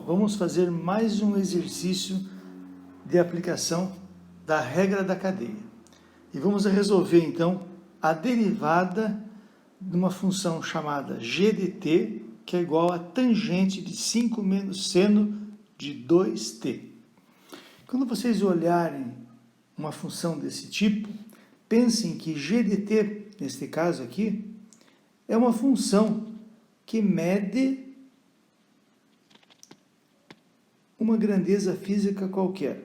Pessoal, vamos fazer mais um exercício de aplicação da regra da cadeia. E vamos resolver, então, a derivada de uma função chamada g de t, que é igual a tangente de 5 menos seno de 2t. Quando vocês olharem uma função desse tipo, pensem que g de t, neste caso aqui, é uma função que mede uma grandeza física qualquer.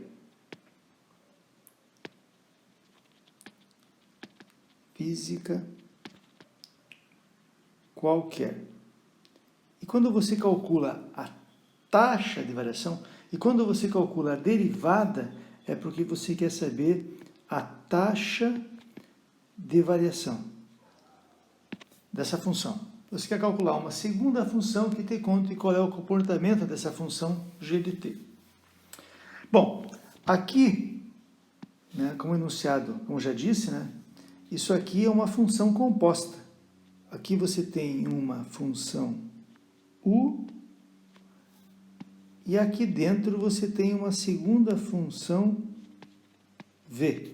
Física qualquer. E quando você calcula a taxa de variação, e quando você calcula a derivada, é porque você quer saber a taxa de variação dessa função. Você quer calcular uma segunda função que te conte qual é o comportamento dessa função g de t. Bom, aqui, como enunciado, como já disse, isso aqui é uma função composta. Aqui você tem uma função u e aqui dentro você tem uma segunda função v.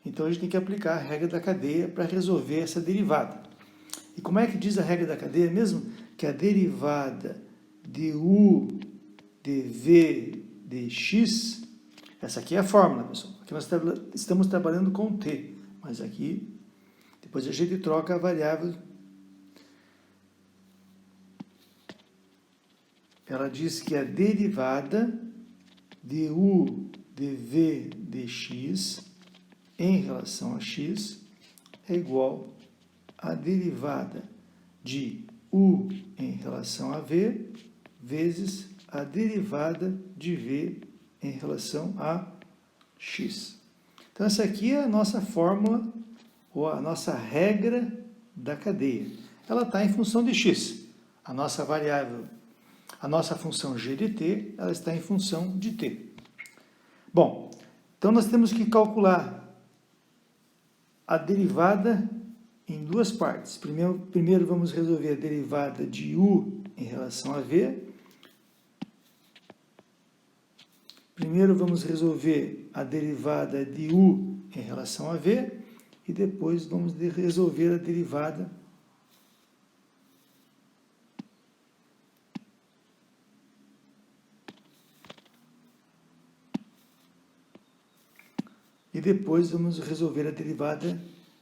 Então a gente tem que aplicar a regra da cadeia para resolver essa derivada. E como é que diz a regra da cadeia mesmo? Que a derivada de u de v de x, essa aqui é a fórmula, pessoal. Aqui nós estamos trabalhando com t, mas aqui, depois a gente troca a variável. Ela diz que a derivada de u de v de x em relação a x é igual a derivada de u em relação a v vezes a derivada de v em relação a x. Então, essa aqui é a nossa fórmula, ou a nossa regra da cadeia. Ela está em função de x. A nossa variável, a nossa função g de t, ela está em função de t. Bom, então nós temos que calcular a derivada em duas partes. Primeiro vamos resolver a derivada de u em relação a v. Primeiro vamos resolver a derivada de u em relação a v e depois vamos resolver a derivada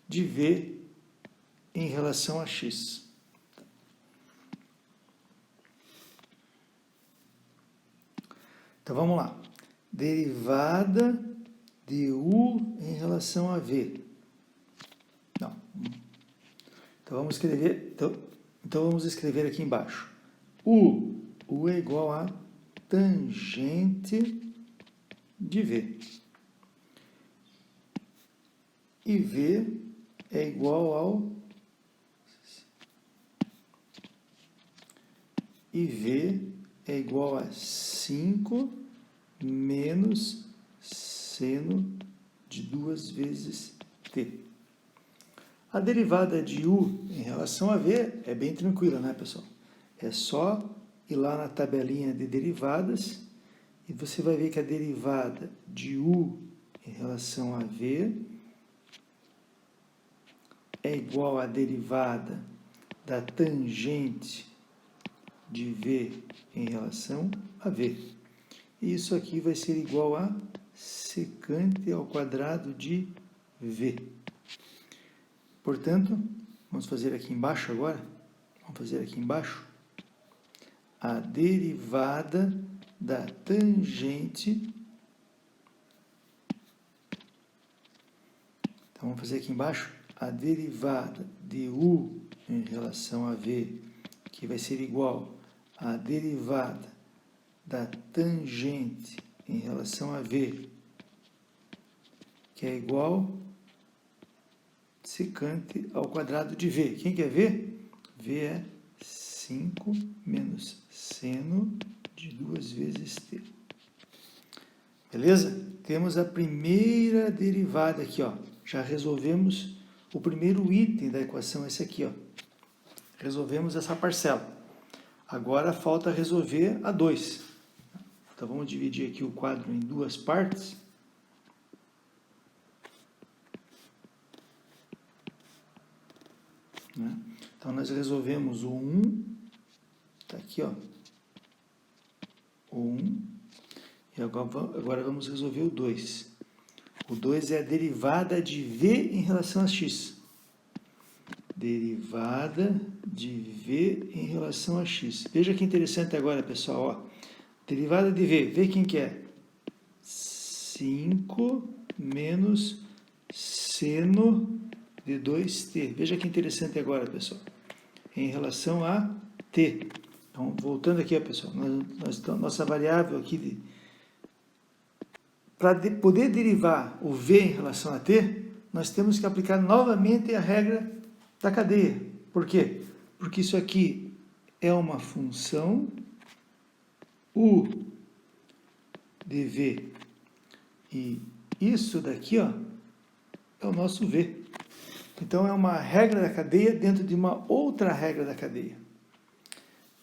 de v em relação a x. Então vamos lá. Derivada de u em relação a v. Não. Então vamos escrever aqui embaixo. U é igual a tangente de v. E v é igual ao a 5 menos seno de 2 vezes t. A derivada de u em relação a v é bem tranquila, pessoal? É só ir lá na tabelinha de derivadas e você vai ver que a derivada de u em relação a v é igual à derivada da tangente de v em relação a v. E isso aqui vai ser igual a secante ao quadrado de v. Portanto, vamos fazer aqui embaixo agora. Vamos fazer aqui embaixo a derivada da tangente. Então, vamos fazer aqui embaixo a derivada de u em relação a v, que vai ser igual à derivada da tangente em relação a v, que é igual secante ao quadrado de v. Quem que é v? V é 5 menos seno de 2 vezes t. Beleza? Temos a primeira derivada aqui, Já resolvemos o primeiro item da equação, esse aqui, Resolvemos essa parcela. Agora falta resolver a 2. Então, vamos dividir aqui o quadro em duas partes. Então, nós resolvemos o 1, está aqui, ó, o 1, e agora vamos resolver o 2. O 2 é a derivada de v em relação a x. Derivada de v em relação a x. Veja que interessante agora, pessoal, ó. Derivada de v quem que é? 5 menos seno de 2t. Veja que interessante agora, pessoal. Em relação a t. Então, voltando aqui, ó, pessoal, nossa variável aqui, para poder derivar o v em relação a t, nós temos que aplicar novamente a regra da cadeia. Por quê? Porque isso aqui é uma função u de v. E isso daqui, ó, é o nosso v. Então, é uma regra da cadeia dentro de uma outra regra da cadeia.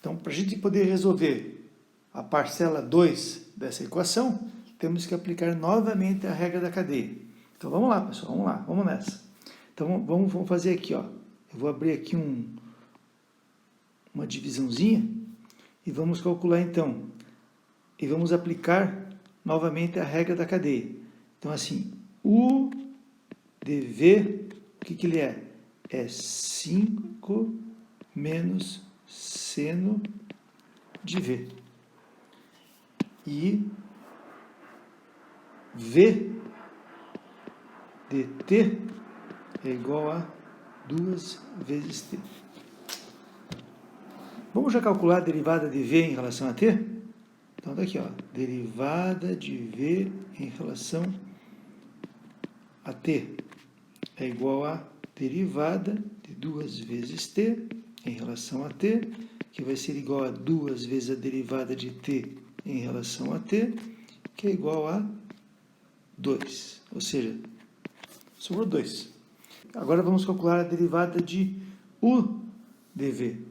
Então, para a gente poder resolver a parcela 2 dessa equação, temos que aplicar novamente a regra da cadeia. Então, vamos lá, pessoal, vamos lá, vamos nessa. Então, vamos fazer aqui, ó. Eu vou abrir aqui uma divisãozinha e vamos calcular, então. E vamos aplicar novamente a regra da cadeia. Então, assim, u de v, o que ele é? É 5 menos seno de v. E v de t é igual a 2 vezes t. Vamos já calcular a derivada de v em relação a t? Então, está aqui, ó, derivada de v em relação a t é igual a derivada de 2 vezes t em relação a t, que vai ser igual a 2 vezes a derivada de t em relação a t, que é igual a 2. Ou seja, sobrou 2. Agora vamos calcular a derivada de u de v.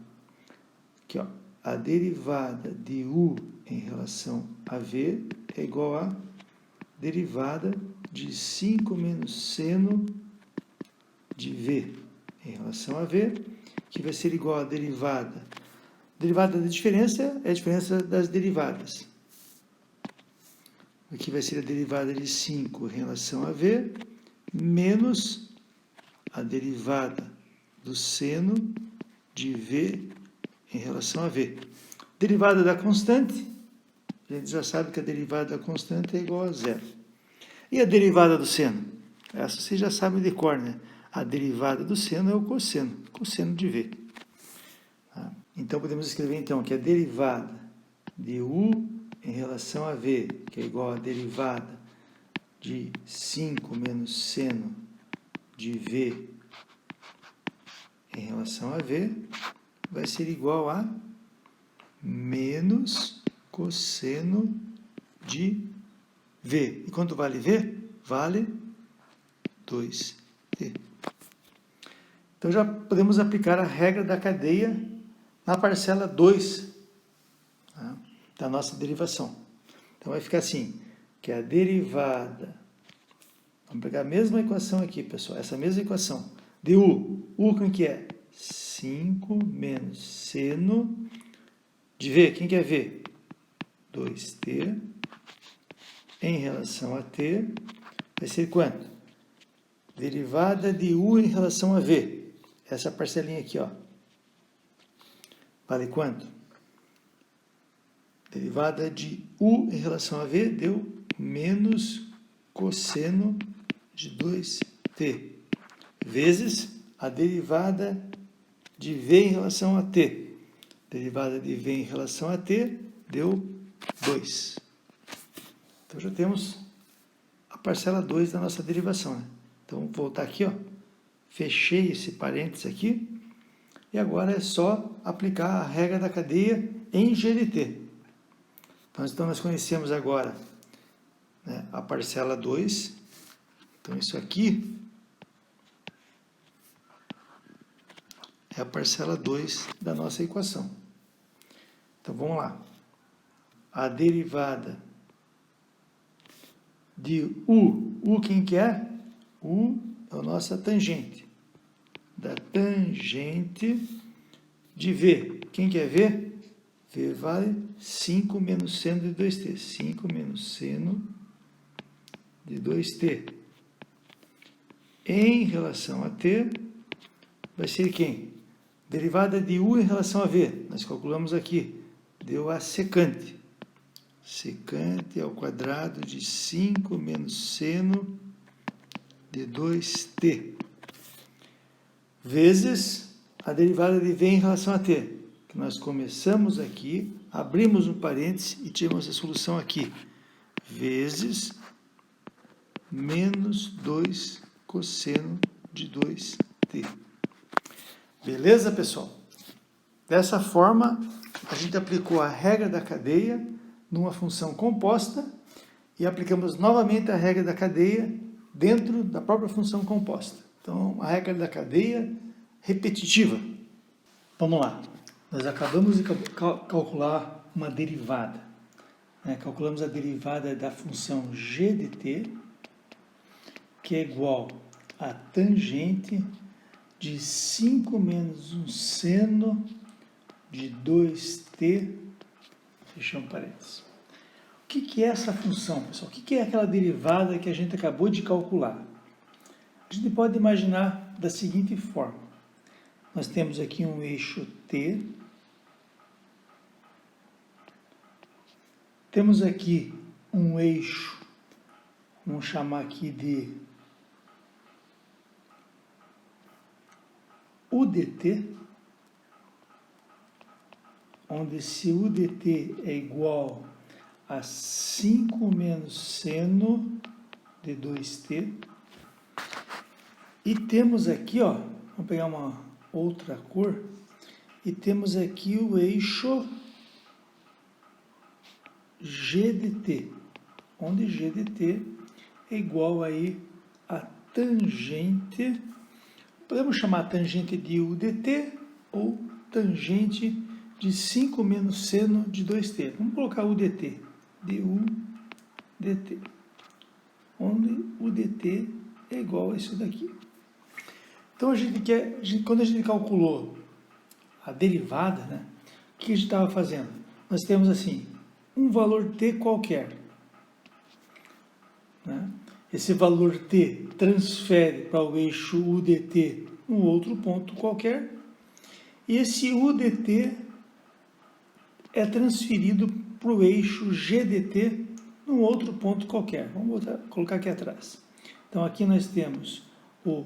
Aqui, ó, a derivada de u em relação a v é igual a derivada de 5 menos seno de v em relação a v, que vai ser igual a derivada. Derivada da diferença é a diferença das derivadas. Aqui vai ser a derivada de 5 em relação a v, menos a derivada do seno de v em relação a v. Derivada da constante, a gente já sabe que a derivada da constante é igual a zero. E a derivada do seno? Essa vocês já sabem de cor, né? A derivada do seno é o cosseno de v. Então, podemos escrever, então, que a derivada de u em relação a v, que é igual a derivada de 5 menos seno de v em relação a v, vai ser igual a menos cosseno de v. E quanto vale v? Vale 2t. Então, já podemos aplicar a regra da cadeia na parcela 2, tá, da nossa derivação. Então, vai ficar assim, que a derivada, vamos pegar a mesma equação aqui, pessoal, essa mesma equação, de u quem que é? 5 menos seno de v, quem que é v? 2t, em relação a t, vai ser quanto? Derivada de u em relação a v, essa parcelinha aqui, ó, vale quanto? Derivada de u em relação a v deu menos cosseno de 2t, vezes a derivada de v em relação a t. Derivada de v em relação a t deu 2. Então, já temos a parcela 2 da nossa derivação, né? Então, vou voltar aqui, ó. Fechei esse parênteses aqui. E agora é só aplicar a regra da cadeia em g de t. Então, nós conhecemos agora, né, a parcela 2. Então, isso aqui é a parcela 2 da nossa equação. Então, vamos lá. a derivada de U. U quem que é? U é a nossa tangente. Da tangente de V. Quem que é V? V vale 5 menos seno de 2t. 5 menos seno de 2t. Em relação a t, vai ser quem? Derivada de U em relação a V. Nós calculamos aqui. Deu a secante. Secante ao quadrado de 5 menos seno de 2t. Vezes a derivada de V em relação a t. Que nós começamos aqui, abrimos um parêntese e tivemos a solução aqui. Vezes menos 2 cosseno de 2t. Beleza, pessoal? Dessa forma, a gente aplicou a regra da cadeia numa função composta e aplicamos novamente a regra da cadeia dentro da própria função composta. Então, a regra da cadeia repetitiva. Vamos lá. Nós acabamos de calcular uma derivada. Calculamos a derivada da função g de t, que é igual a tangente de 5 menos 1 seno de 2t, fechamos parênteses. O que é essa função, pessoal? O que é aquela derivada que a gente acabou de calcular? A gente pode imaginar da seguinte forma. Nós temos aqui um eixo t, temos aqui um eixo, vamos chamar aqui de UDT, onde se UDT é igual a 5 menos seno de 2t. E temos aqui, ó, vamos pegar uma outra cor, e temos aqui o eixo g de t, onde g de t é igual aí a tangente, podemos chamar a tangente de UDT ou tangente de 5 menos seno de 2t. Vamos colocar UDT, DU/dt, onde UDT é igual a isso daqui. Então, quando a gente calculou a derivada, né, o que a gente estava fazendo? Nós temos assim, um valor t qualquer. Né? Esse valor t transfere para o eixo UDT num outro ponto qualquer. E esse UDT é transferido para o eixo GDT num outro ponto qualquer. Vamos colocar aqui atrás. Então, aqui nós temos o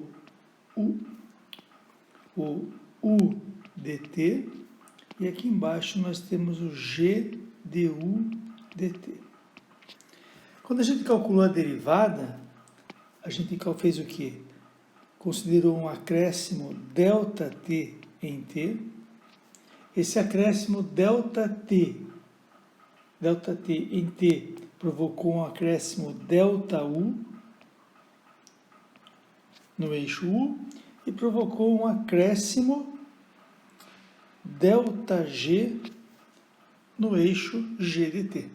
UDT e aqui embaixo nós temos o GDU/dt. Quando a gente calculou a derivada, a gente fez o quê? Considerou um acréscimo ΔT em t. Esse acréscimo ΔT em t provocou um acréscimo ΔU no eixo U e provocou um acréscimo ΔG no eixo G de t.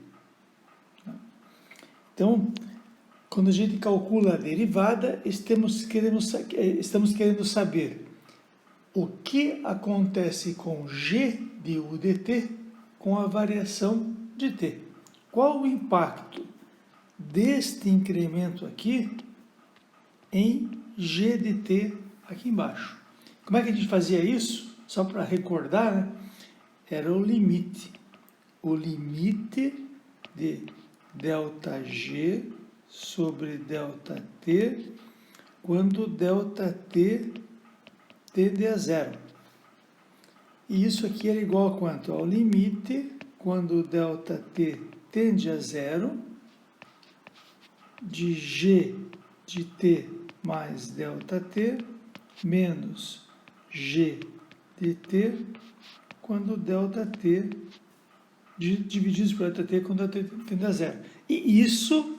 Então, quando a gente calcula a derivada, estamos querendo saber o que acontece com G de U de t com a variação de t. Qual o impacto deste incremento aqui em G de t aqui embaixo? Como é que a gente fazia isso? Só para recordar, né? Era o limite. O limite de ΔG sobre ΔT quando ΔT tende a zero. E isso aqui era igual a quanto? Ao limite quando ΔT tende a zero de G de t mais ΔT menos G de t quando ΔT divididos por ΔT quando ΔT tende a zero. E isso,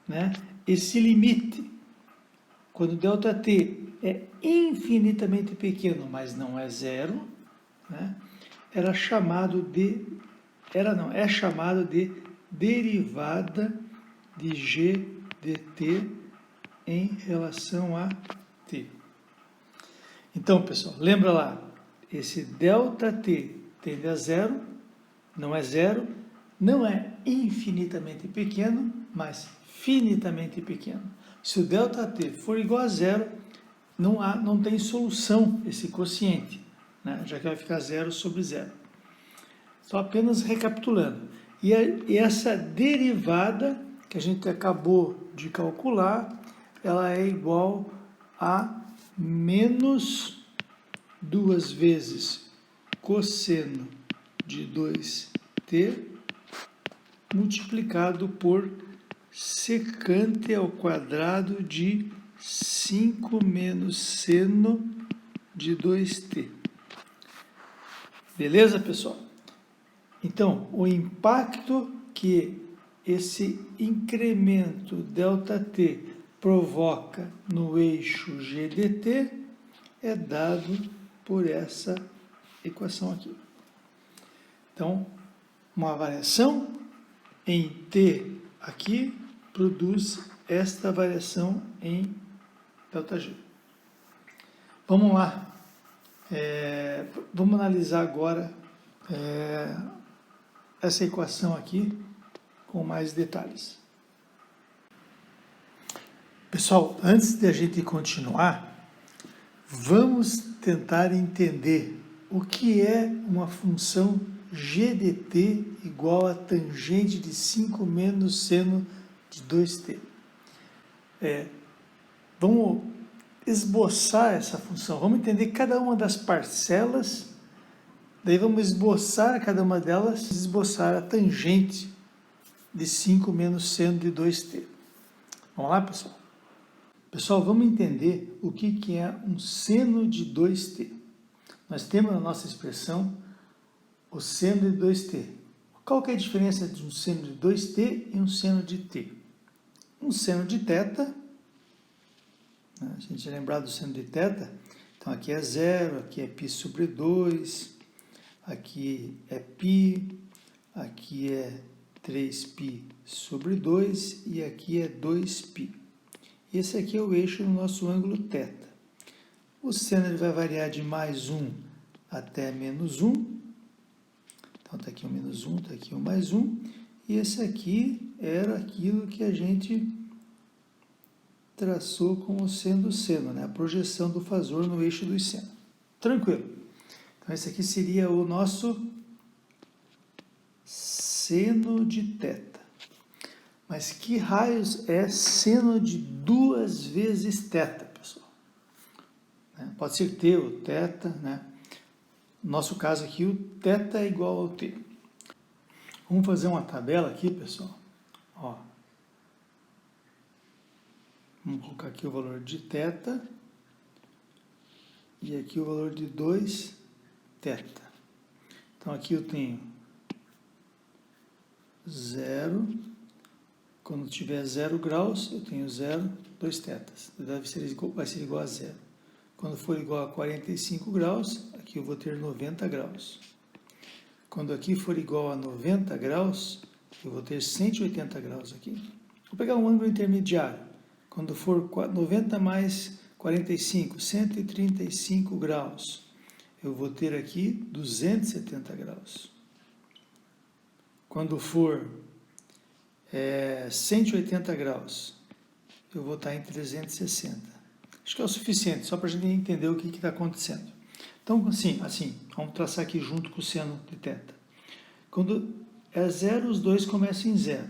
né, esse limite, quando ΔT é infinitamente pequeno, mas não é zero, né, era chamado de é chamado de derivada de g de t em relação a t. Então, pessoal, lembra lá, esse ΔT tende a zero, não é zero, não é infinitamente pequeno, mas finitamente pequeno. Se o ΔT for igual a zero, não tem solução esse quociente, né? Já que vai ficar zero sobre zero. Só apenas recapitulando. E essa derivada que a gente acabou de calcular, ela é igual a menos 2 vezes cosseno de 2t multiplicado por secante ao quadrado de 5 menos seno de 2t. Beleza, pessoal? Então, o impacto que esse incremento ΔT provoca no eixo GDT é dado por essa equação aqui. Então, uma variação em T aqui produz esta variação em ΔG. Vamos lá. Vamos analisar agora essa equação aqui com mais detalhes. Pessoal, antes de a gente continuar, vamos tentar entender o que é uma função g de t igual a tangente de 5 menos seno de 2t. Vamos esboçar essa função, vamos entender cada uma das parcelas, daí vamos esboçar cada uma delas, esboçar a tangente de 5 menos seno de 2t. Vamos lá, pessoal? Pessoal, vamos entender o que é um seno de 2t. Nós temos na nossa expressão o seno de 2t. Qual que é a diferença de um seno de 2t e um seno de t? Um seno de θ, né? A gente lembrar do seno de θ, então aqui é 0, aqui é π sobre 2, aqui é π, aqui é 3π sobre 2 e aqui é 2π. Esse aqui é o eixo do nosso ângulo θ. O seno ele vai variar de mais 1 até menos 1. Então, está aqui o menos 1, está aqui o mais 1. E esse aqui era aquilo que a gente traçou como sendo o seno, né? A projeção do fasor no eixo do seno. Tranquilo. Então, esse aqui seria o nosso seno de θ. Mas que raios é seno de 2 vezes θ, pessoal? Pode ser t ou θ, né? No nosso caso aqui, o θ é igual ao t. Vamos fazer uma tabela aqui, pessoal. Ó. Vamos colocar aqui o valor de θ e aqui o valor de 2θ. Então, aqui eu tenho 0. Quando tiver 0 graus, eu tenho 0, 2θ. Vai ser igual a 0. Quando for igual a 45 graus, aqui eu vou ter 90 graus. Quando aqui for igual a 90 graus, eu vou ter 180 graus aqui. Vou pegar um ângulo intermediário. Quando for 90 mais 45, 135 graus, eu vou ter aqui 270 graus. Quando for 180 graus, eu vou estar em 360. Acho que é o suficiente, só para a gente entender o que está acontecendo. Então, assim, vamos traçar aqui junto com o seno de θ. Quando é 0, os dois começam em 0.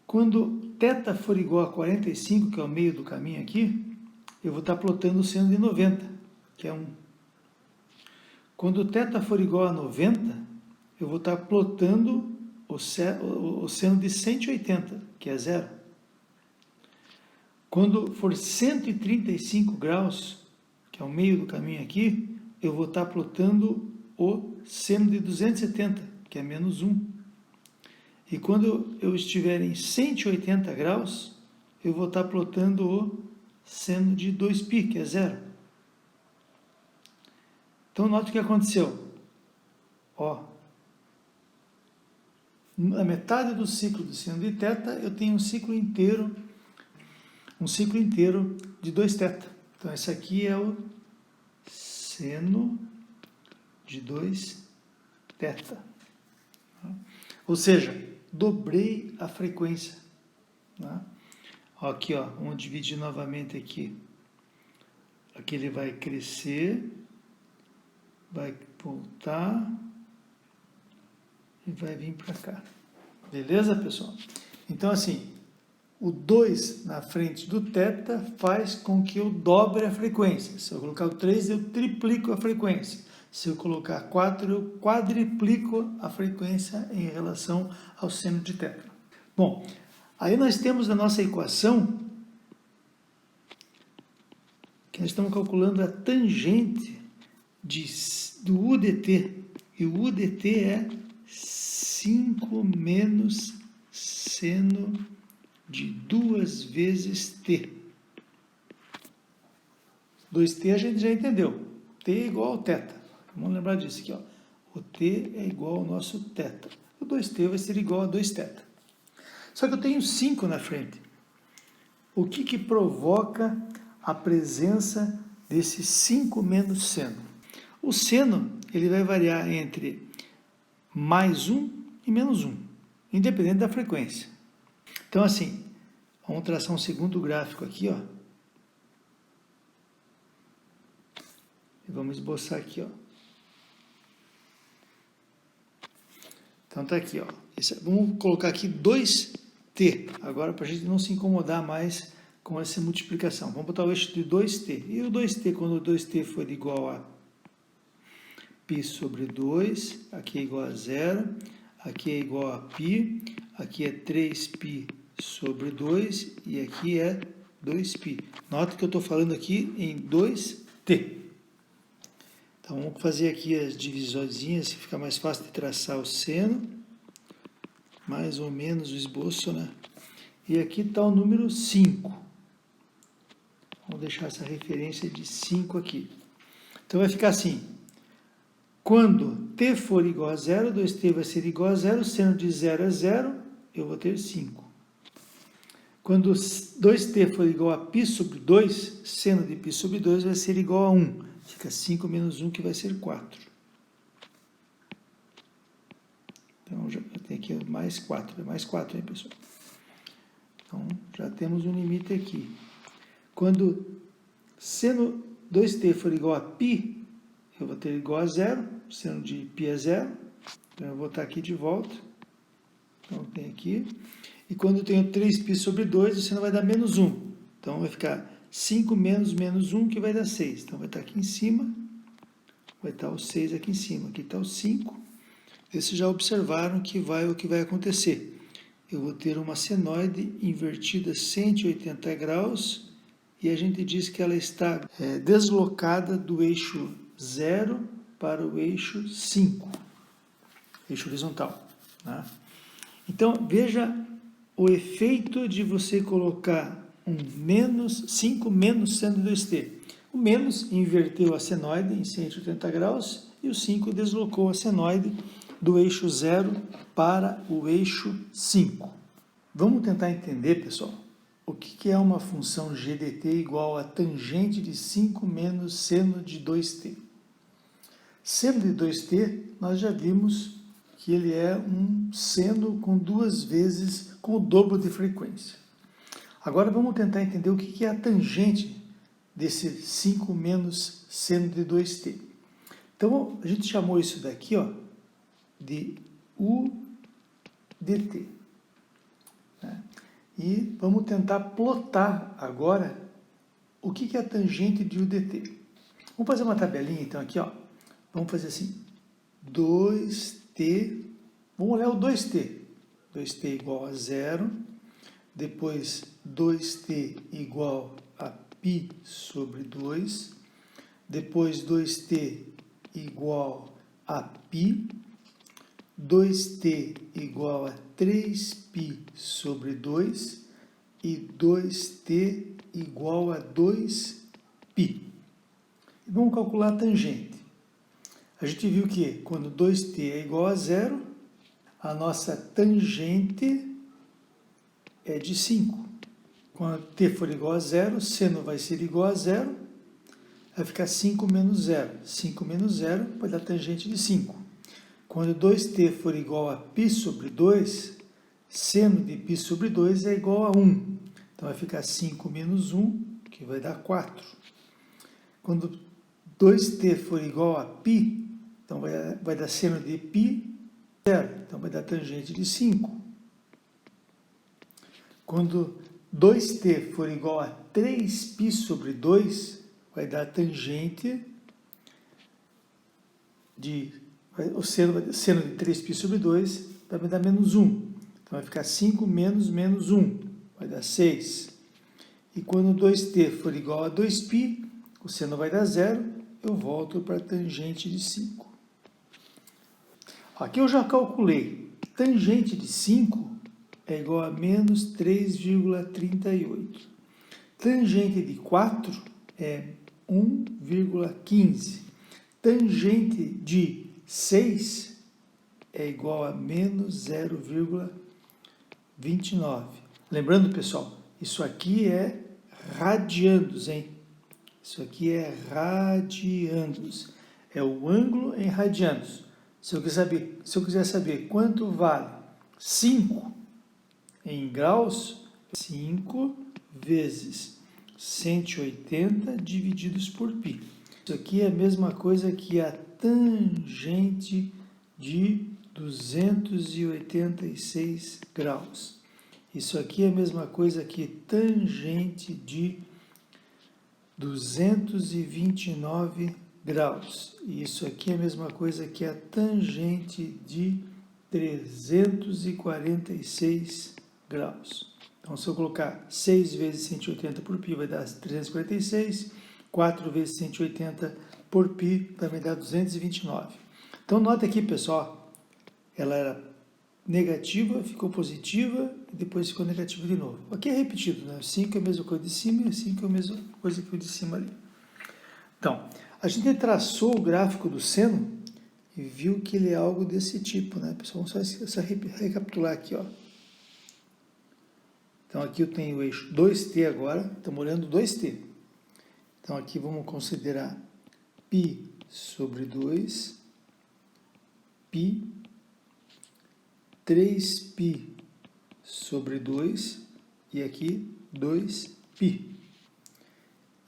Quando θ for igual a 45, que é o meio do caminho aqui, eu vou estar plotando o seno de 90, que é 1. Quando θ for igual a 90, eu vou estar plotando o seno de 180, que é 0. Quando for 135 graus, que é o meio do caminho aqui, eu vou estar plotando o seno de 270, que é menos 1. E quando eu estiver em 180 graus, eu vou estar plotando o seno de 2π, que é 0. Então, note o que aconteceu. Ó, na metade do ciclo do seno de θ, eu tenho um ciclo inteiro de 2θ. Então, esse aqui é o seno de 2θ. Ou seja, dobrei a frequência. Né? Aqui, ó, vamos dividir novamente aqui. Aqui ele vai crescer, vai voltar e vai vir para cá. Beleza, pessoal? Então, assim, o 2 na frente do θ faz com que eu dobre a frequência. Se eu colocar o 3, eu triplico a frequência. Se eu colocar 4, eu quadriplico a frequência em relação ao seno de θ. Bom, aí nós temos a nossa equação, que nós estamos calculando a tangente do u dt. E o u dt é 5 menos seno de 2 vezes t. 2t a gente já entendeu. T é igual ao θ. Vamos lembrar disso aqui, ó. O t é igual ao nosso θ. O 2t vai ser igual a 2θ. Só que eu tenho 5 na frente. O que provoca a presença desse 5 menos seno? O seno ele vai variar entre mais 1 e menos 1, independente da frequência. Então, assim, vamos traçar um segundo gráfico aqui, ó. E vamos esboçar aqui, ó. Então, tá aqui, ó. Vamos colocar aqui 2t, agora para a gente não se incomodar mais com essa multiplicação. Vamos botar o eixo de 2t. E o 2t, quando o 2t for igual a π sobre 2, aqui é igual a 0, aqui é igual a π, aqui é 3π sobre 2 e aqui é 2π. Nota que eu estou falando aqui em 2t. Então, vamos fazer aqui as divisõezinhas, fica mais fácil de traçar o seno, mais ou menos o esboço, né? E aqui está o número 5. Vamos deixar essa referência de 5 aqui. Então, vai ficar assim. Quando t for igual a 0, 2t vai ser igual a 0, seno de 0 é 0, eu vou ter 5. Quando 2t for igual a π sobre 2, seno de π sobre 2 vai ser igual a 1. Fica 5 menos 1, que vai ser 4. Então, já tem aqui mais 4. É mais 4, hein, pessoal? Então, já temos um limite aqui. Quando seno 2t for igual a π, eu vou ter igual a 0. Seno de π é 0. Então, eu vou botar aqui de volta. Então, tem aqui. E quando eu tenho 3π sobre 2, o seno vai dar menos 1. Então, vai ficar 5 menos menos 1, que vai dar 6. Então, vai estar aqui em cima. Vai estar o 6 aqui em cima. Aqui está o 5. Vocês já observaram o que vai acontecer. Eu vou ter uma senoide invertida 180 graus e a gente diz que ela está deslocada do eixo 0 para o eixo 5, eixo horizontal. Né? Então, veja o efeito de você colocar um menos 5 menos seno de 2t. O menos inverteu a senoide em 180 graus e o 5 deslocou a senoide do eixo 0 para o eixo 5. Vamos tentar entender, pessoal, o que é uma função g dt igual a tangente de 5 menos seno de 2t. Seno de 2t, nós já vimos que ele é um seno com 2 vezes, com o dobro de frequência. Agora vamos tentar entender o que é a tangente desse 5 menos seno de 2t. Então, a gente chamou isso daqui, ó, de u dt. Né? E vamos tentar plotar agora o que é a tangente de u dt. Vamos fazer uma tabelinha, então, aqui, ó. Vamos fazer assim, 2t, vamos olhar o 2t. 2t igual a 0, depois 2t igual a π sobre 2, depois 2t igual a π, 2t igual a 3π sobre 2 e 2t igual a 2π. Vamos calcular a tangente. A gente viu que quando 2t é igual a 0, a nossa tangente é de 5. Quando t for igual a zero, seno vai ser igual a zero, vai ficar 5 menos 0. 5 menos 0 vai dar tangente de 5. Quando 2t for igual a π sobre 2, seno de π sobre 2 é igual a 1. Então vai ficar 5 menos 1, que vai dar 4. Quando 2t for igual a π, então vai dar seno de π, 0. Então vai dar tangente de 5. Quando 2t for igual a 3π sobre 2, vai dar tangente de... O seno de 3π sobre 2 vai me dar menos 1. Então vai ficar 5 menos menos 1, vai dar 6. E quando 2t for igual a 2π, o seno vai dar 0, eu volto para a tangente de 5. Aqui eu já calculei. Tangente de 5 é igual a menos 3,38. Tangente de 4 é 1,15. Tangente de 6 é igual a menos 0,29. Lembrando, pessoal, isso aqui é radiandos, hein? Isso aqui é radiandos. É o ângulo em radianos. Se eu quiser saber quanto vale 5 em graus, 5 vezes 180 divididos por π. Isso aqui é a mesma coisa que a tangente de 286 graus. Isso aqui é a mesma coisa que tangente de 229 graus. E isso aqui é a mesma coisa que a tangente de 346 graus. Então, se eu colocar 6 vezes 180 por π, vai dar 346. 4 vezes 180 por π vai me dar 229. Então, nota aqui, pessoal, ela era negativa, ficou positiva e depois ficou negativa de novo. Aqui é repetido, né? 5 é a mesma coisa de cima e 5 é a mesma coisa que o de cima ali. Então, a gente traçou o gráfico do seno e viu que ele é algo desse tipo, né, pessoal? Vamos só recapitular aqui, ó. Então, aqui eu tenho o eixo 2t agora, estamos olhando 2t. Então, aqui vamos considerar π sobre 2, π, 3π sobre 2 e aqui 2π.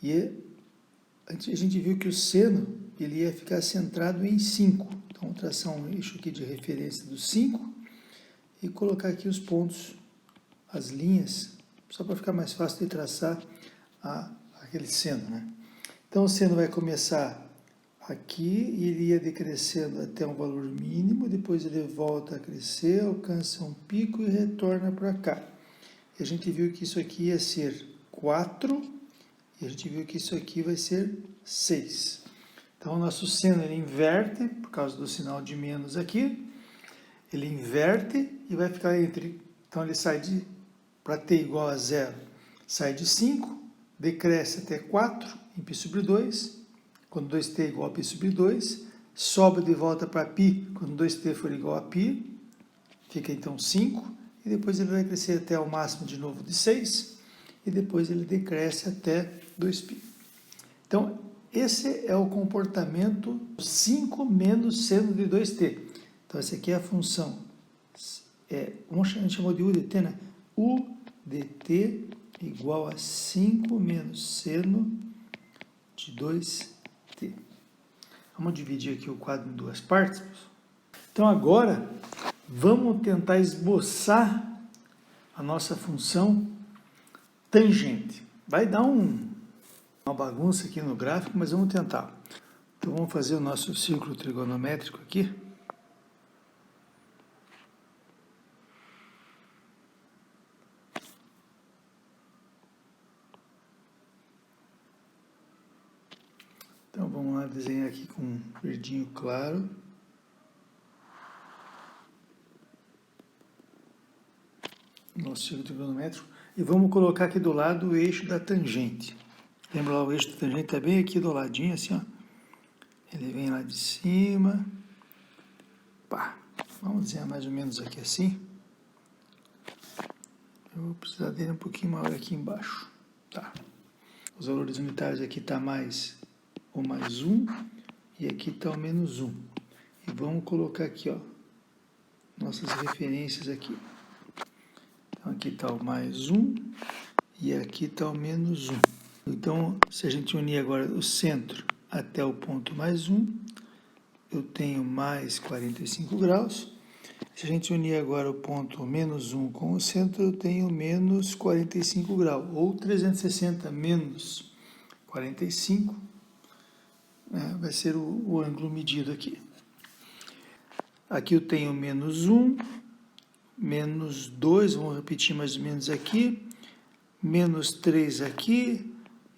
E a gente viu que o seno ele ia ficar centrado em 5. Então, vou traçar um eixo aqui de referência do 5 e colocar aqui os pontos, as linhas, só para ficar mais fácil de traçar aquele seno, né? Então, o seno vai começar aqui e ele ia decrescendo até um valor mínimo, depois ele volta a crescer, alcança um pico e retorna para cá. E a gente viu que isso aqui ia ser 4 e a gente viu que isso aqui vai ser 6. Então, o nosso seno ele inverte, por causa do sinal de menos aqui, ele inverte e vai ficar entre... Então, ele sai para t igual a 0, sai de 5, decresce até 4 em π sobre 2, quando 2t é igual a π sobre 2, sobe de volta para π, quando 2t for igual a π, fica então 5, e depois ele vai crescer até o máximo de novo de 6, e depois ele decresce até 2π. Então, esse é o comportamento 5 menos seno de 2t. Então, essa aqui é a função, a gente chamou de u de t, né? U de t igual a 5 menos seno de 2t. Vamos dividir aqui o quadro em duas partes. Então, agora, vamos tentar esboçar a nossa função tangente. Vai dar uma bagunça aqui no gráfico, mas vamos tentar. Então, vamos fazer o nosso círculo trigonométrico aqui. Então, vamos lá desenhar aqui com um verdinho claro. Nosso círculo trigonométrico. E vamos colocar aqui do lado o eixo da tangente. Lembra lá, o eixo da tangente está bem aqui do ladinho, assim, ó. Ele vem lá de cima. Pá. Vamos desenhar mais ou menos aqui assim. Eu vou precisar dele um pouquinho maior aqui embaixo. Tá. Os valores unitários aqui está mais o mais 1 e aqui está o menos 1. E vamos colocar aqui, ó, nossas referências aqui. Então aqui está o mais 1 e aqui está o menos 1. Então, se a gente unir agora o centro até o ponto mais 1, eu tenho mais 45 graus. Se a gente unir agora o ponto menos 1 com o centro, eu tenho menos 45 graus, ou 360 menos 45, né, vai ser o ângulo medido aqui. Aqui eu tenho menos 1, menos 2, vamos repetir mais ou menos aqui, menos 3 aqui,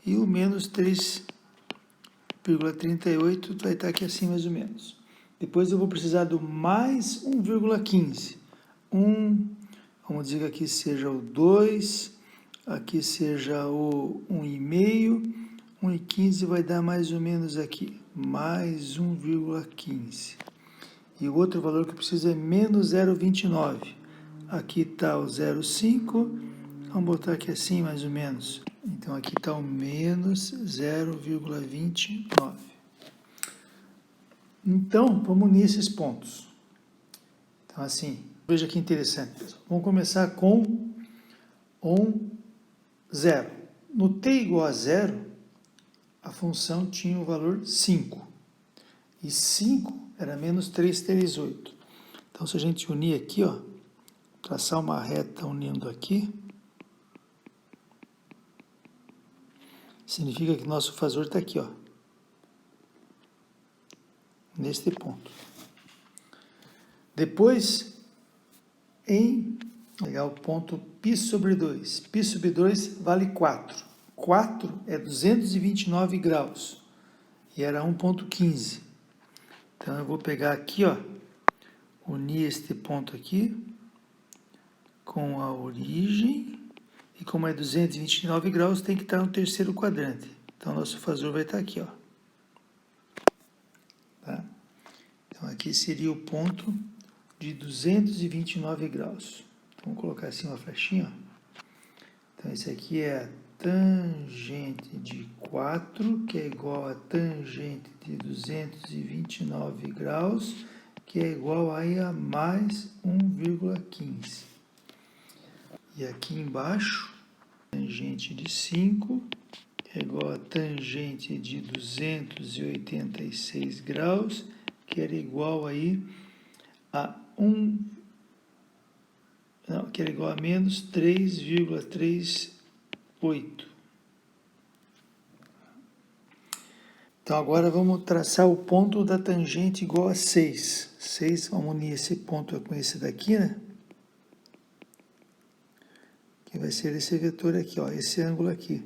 e o menos 3,38 vai estar aqui assim mais ou menos. Depois eu vou precisar do mais 1,15. Vamos dizer que aqui seja o 2, aqui seja o 1,5, 1,15 vai dar mais ou menos aqui, mais 1,15. E o outro valor que eu preciso é menos 0,29. Aqui está o 0,5, vamos botar aqui assim mais ou menos. Então aqui está o menos 0,29. Então, vamos unir esses pontos. Então, assim, veja que interessante, pessoal. Vamos começar com 0. No t igual a 0, a função tinha o valor 5. E 5 era menos 338. Então, se a gente unir aqui, ó, traçar uma reta unindo aqui, significa que nosso fazor está aqui, ó, neste ponto. Depois, pegar o ponto π sobre 2. π sobre 2 vale 4. 4 é 229 graus. E era 1,15. Então, eu vou pegar aqui, ó, unir este ponto aqui com a origem. E como é 229 graus, tem que estar no terceiro quadrante. Então, nosso fazor vai estar aqui, ó. Tá? Então, aqui seria o ponto de 229 graus. Então, vamos colocar assim uma flechinha. Ó. Então, esse aqui é a tangente de 4, que é igual a tangente de 229 graus, que é igual aí a mais 1,15. E aqui embaixo, tangente de 5, que é igual a tangente de 286 graus, que era igual aí a que era igual a menos 3,38. Então, agora vamos traçar o ponto da tangente igual a 6. 6, vamos unir esse ponto com esse daqui, né? Que vai ser esse vetor aqui, ó, esse ângulo aqui.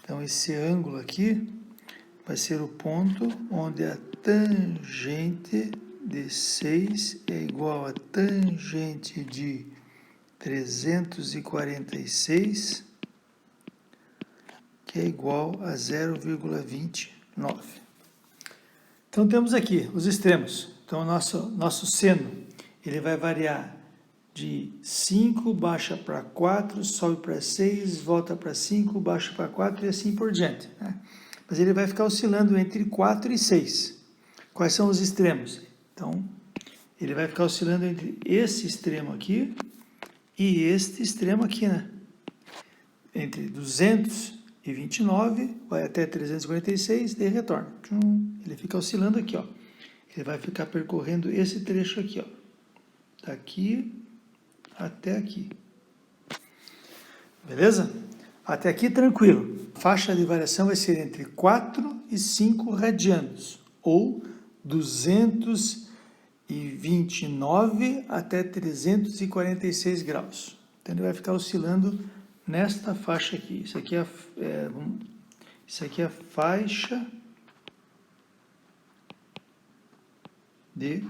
Então, esse ângulo aqui vai ser o ponto onde a tangente de 6 é igual a tangente de 346, que é igual a 0,29. Então, temos aqui os extremos. Então, nosso seno, ele vai variar de 5, baixa para 4, sobe para 6, volta para 5, baixa para 4 e assim por diante, né? Mas ele vai ficar oscilando entre 4 e 6. Quais são os extremos? Então, ele vai ficar oscilando entre esse extremo aqui e este extremo aqui, né? Entre 229, vai até 346, daí retorna. Ele fica oscilando aqui, ó. Ele vai ficar percorrendo esse trecho aqui, ó. Daqui até aqui. Beleza? Até aqui tranquilo. A faixa de variação vai ser entre 4 e 5 radianos, ou 229 até 346 graus. Então, ele vai ficar oscilando nesta faixa aqui. Isso aqui é a faixa de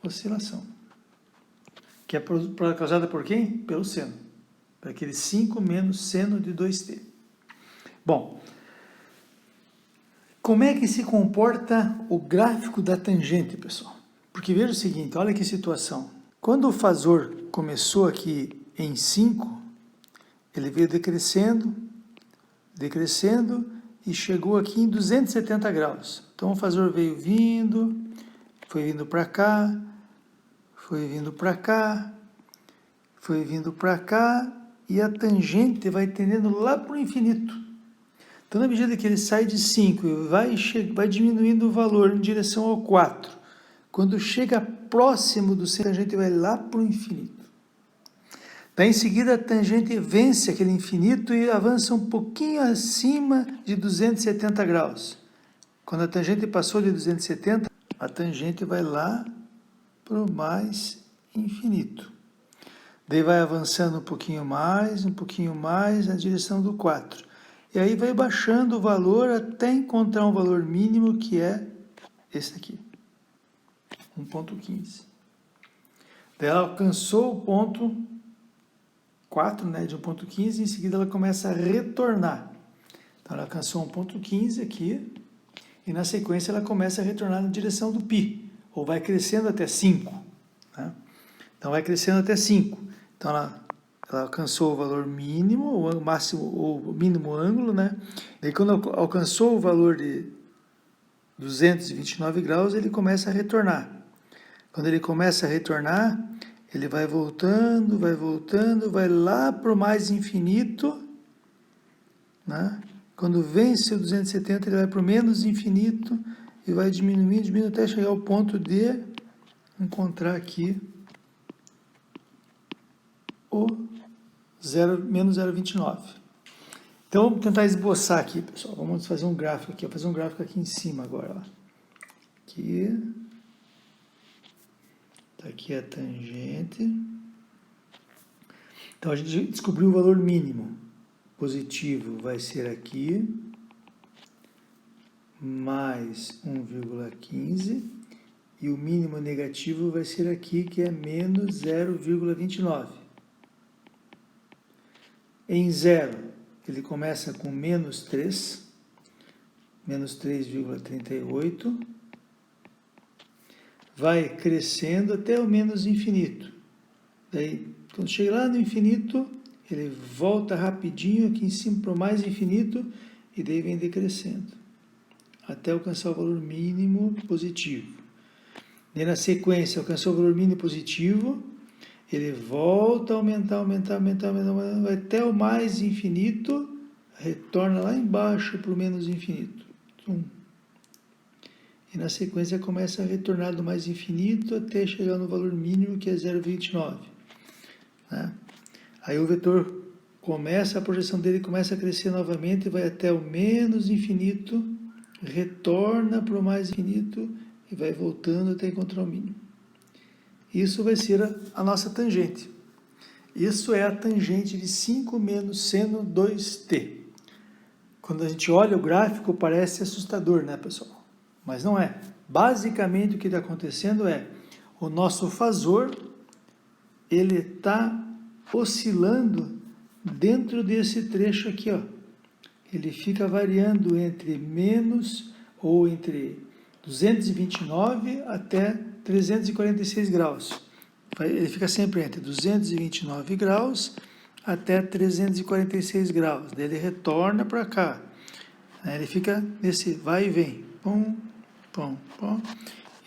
oscilação, que é causada por quem? Pelo seno. Por aquele 5 menos seno de 2t. Bom, como é que se comporta o gráfico da tangente, pessoal? Porque veja o seguinte, olha que situação. Quando o fasor começou aqui em 5, ele veio decrescendo, decrescendo e chegou aqui em 270 graus. Então o fasor veio vindo, foi vindo para cá, foi vindo para cá, foi vindo para cá e a tangente vai tendendo lá para o infinito. Então, na medida que ele sai de 5 e vai diminuindo o valor em direção ao 4, quando chega próximo do centro, a tangente vai lá para o infinito. Daí, em seguida, a tangente vence aquele infinito e avança um pouquinho acima de 270 graus. Quando a tangente passou de 270, a tangente vai lá para o mais infinito. Daí vai avançando um pouquinho mais na direção do 4. E aí vai baixando o valor até encontrar um valor mínimo que é esse aqui, 1.15. Daí ela alcançou o ponto 4, né, de 1.15, em seguida ela começa a retornar. Então ela alcançou 1.15 aqui, e na sequência ela começa a retornar na direção do π, ou vai crescendo até 5. Né? Então vai crescendo até 5. Então ela alcançou o valor mínimo, o máximo, o mínimo ângulo, né? Daí quando alcançou o valor de 229 graus, ele começa a retornar. Quando ele começa a retornar, ele vai voltando, vai lá para o mais infinito, né? Quando vence o 270, ele vai para o menos infinito e vai diminuindo até chegar ao ponto de encontrar aqui o menos 0,29. Então, vamos tentar esboçar aqui, pessoal. Vamos fazer um gráfico aqui. Vou fazer um gráfico aqui em cima agora. Ó. Aqui. Tá aqui a tangente. Então, a gente descobriu o valor mínimo. Positivo vai ser aqui, mais 1,15. E o mínimo negativo vai ser aqui, que é menos 0,29. Em 0, ele começa com menos 3, menos 3,38, vai crescendo até o menos infinito. Daí, quando chega lá no infinito, ele volta rapidinho aqui em cima para o mais infinito e daí vem decrescendo, até alcançar o valor mínimo positivo. E na sequência, alcançou o valor mínimo positivo, ele volta a aumentar, vai até o mais infinito, retorna lá embaixo para o menos infinito. E na sequência começa a retornar do mais infinito até chegar no valor mínimo, que é 0,29. Né? Aí o vetor a projeção dele começa a crescer novamente, vai até o menos infinito, retorna para o mais infinito e vai voltando até encontrar o mínimo. Isso vai ser a nossa tangente. Isso é a tangente de 5 menos seno 2t. Quando a gente olha o gráfico, parece assustador, né, pessoal? Mas não é. Basicamente, o que está acontecendo é o nosso fasor, ele está oscilando dentro desse trecho aqui, ó. Ele fica variando entre menos ou entre 229 até 346 graus. Ele fica sempre entre 229 graus até 346 graus. Daí ele retorna para cá. Ele fica nesse vai e vem. Pum, pum, pum.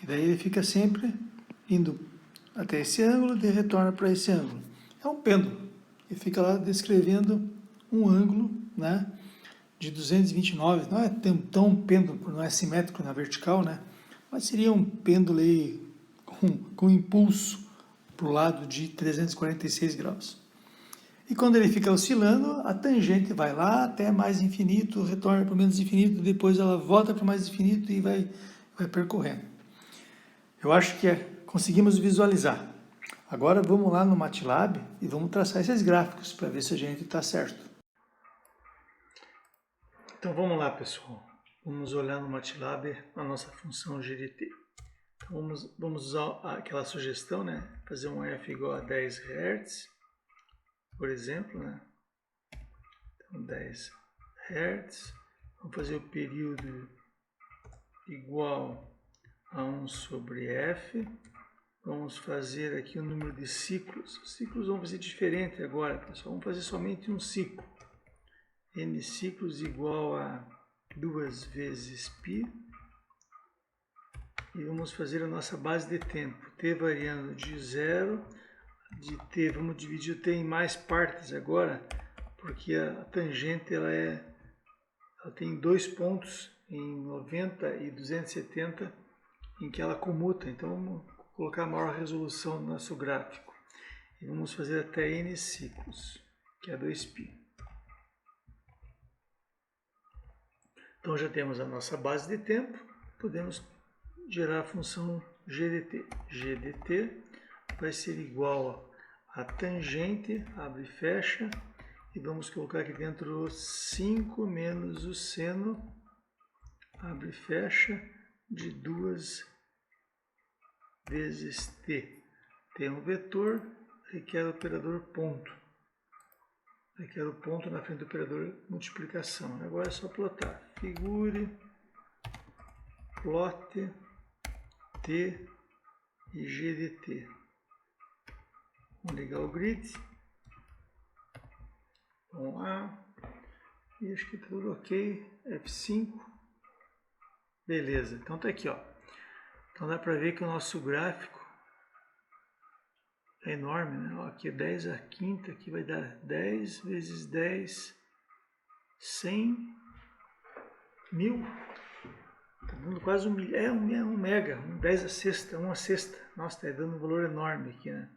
E daí ele fica sempre indo até esse ângulo e retorna para esse ângulo. É um pêndulo. Ele fica lá descrevendo um ângulo, né, de 229. Não é tão pêndulo, não é simétrico na vertical, né? Mas seria um pêndulo aí com impulso para o lado de 346 graus. E quando ele fica oscilando, a tangente vai lá até mais infinito, retorna para o menos infinito, depois ela volta para o mais infinito e vai percorrendo. Eu acho que conseguimos visualizar. Agora vamos lá no MATLAB e vamos traçar esses gráficos para ver se a gente está certo. Então vamos lá, pessoal. Vamos olhar no MATLAB a nossa função GDT. Então, vamos usar aquela sugestão, né? Fazer um f igual a 10 Hz, por exemplo, né? Então 10 Hz. Vamos fazer o período igual a 1 sobre f. Vamos fazer aqui o número de ciclos. Os ciclos vão fazer diferente agora, pessoal. Vamos fazer somente um ciclo. N ciclos igual a 2 vezes π. E vamos fazer a nossa base de tempo. T variando de 0 de t. Vamos dividir o t em mais partes agora, porque a tangente ela tem 2 pontos em 90 e 270 em que ela comuta. Então vamos colocar a maior resolução no nosso gráfico. E vamos fazer até n ciclos, que é 2π. Então já temos a nossa base de tempo, podemos gerar a função g de t. G de t vai ser igual a tangente, abre e fecha, e vamos colocar aqui dentro 5 menos o seno, abre e fecha, de 2 vezes t. T é um vetor, requer o operador ponto. Requer o ponto na frente do operador multiplicação. Agora é só plotar. Figure, plot, t e g de t. Vamos ligar o grid. Vamos lá. E acho que tá tudo ok. F5. Beleza. Então tá aqui, ó. Então dá para ver que o nosso gráfico é enorme, né? Ó, aqui é 10 a quinta, aqui vai dar 10 vezes 10, 100, 1000. Tá dando quase 1 milhão. É um mega, 10 a sexta, 1 a sexta. Nossa, tá dando um valor enorme aqui, né?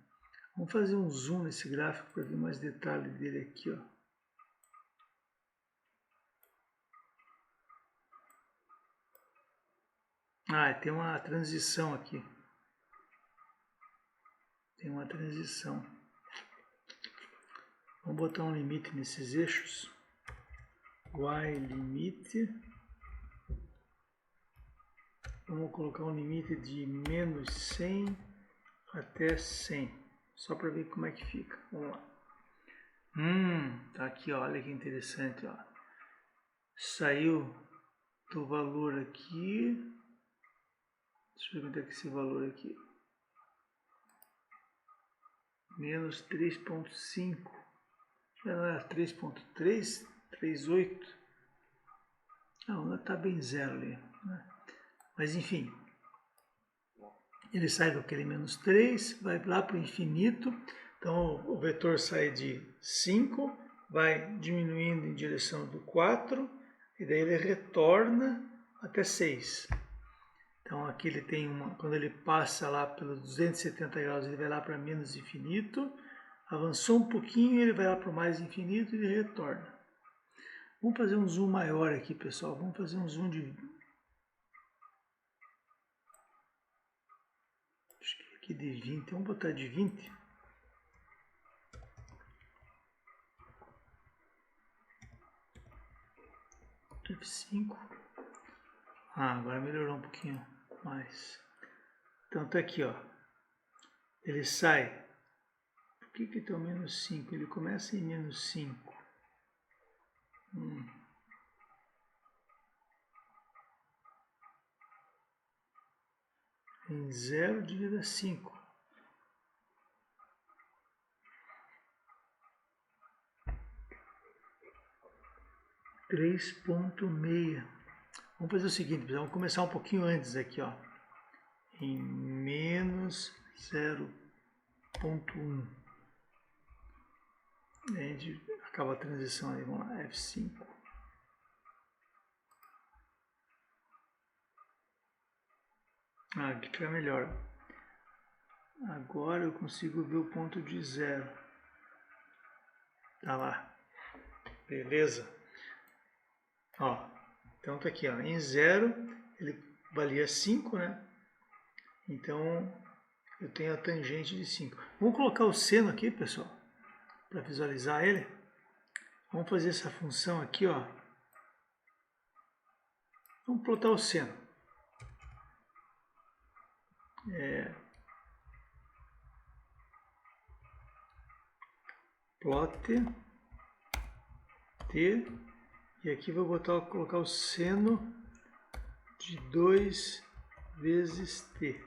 Vamos fazer um zoom nesse gráfico para ver mais detalhe dele aqui, ó. Ah, tem uma transição aqui. Tem uma transição. Vamos botar um limite nesses eixos. Y limite. Vamos colocar um limite de menos 100 até 100. Só para ver como é que fica. Vamos lá. Tá aqui, ó, olha que interessante, ó. Saiu do valor aqui. Deixa eu ver quanto é que esse valor aqui. Menos 3.5. Não era 3.3? 3.8. Não, está bem zero ali, né? Mas enfim. Ele sai daquele menos 3, vai lá para o infinito. Então o vetor sai de 5, vai diminuindo em direção do 4, e daí ele retorna até 6. Então aqui ele tem quando ele passa lá pelos 270 graus, ele vai lá para menos infinito, avançou um pouquinho, ele vai lá para o mais infinito e ele retorna. Vamos fazer um zoom maior aqui, pessoal. Vamos fazer um zoom de... acho que aqui de 20. Vamos botar de 20. F5. Agora melhorou um pouquinho mais. Então tá aqui, ó. Ele sai. Por que está o menos 5? Ele começa em menos 5. Em 0,5. (3,6). Vamos fazer o seguinte, vamos começar um pouquinho antes aqui, ó. Em menos 0,1. A gente acaba a transição aí, vamos lá, F5. Aqui fica melhor. Agora eu consigo ver o ponto de 0. Tá lá. Beleza? Ó, então tá aqui, ó. Em 0 ele valia 5, né? Então eu tenho a tangente de 5. Vamos colocar o seno aqui, pessoal, para visualizar ele. Vamos fazer essa função aqui, ó. Vamos plotar o seno. Plot t, e aqui vou colocar o seno de 2 vezes t.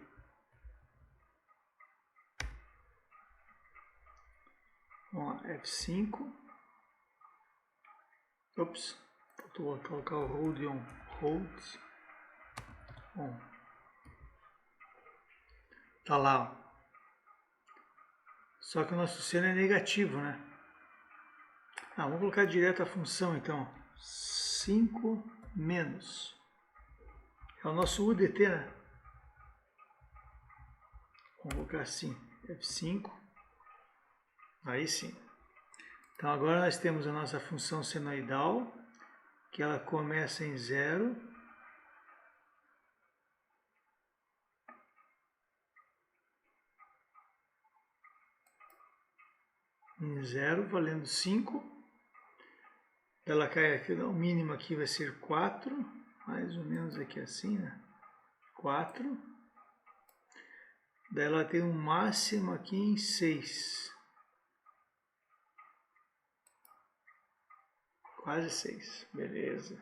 Vamos lá, F5. Ops, faltou colocar o hold on. Hold on. Tá lá, ó. Só que o nosso seno é negativo, né? Vamos colocar direto a função, então. 5 menos. É o nosso UDT, né? Vamos colocar assim, F5. Aí sim. Então agora nós temos a nossa função senoidal, que ela começa em 0. Em 0, valendo 5. Ela cai aqui, o mínimo aqui vai ser 4, mais ou menos aqui assim, né? 4. Daí ela tem um máximo aqui em 6. Quase 6, beleza.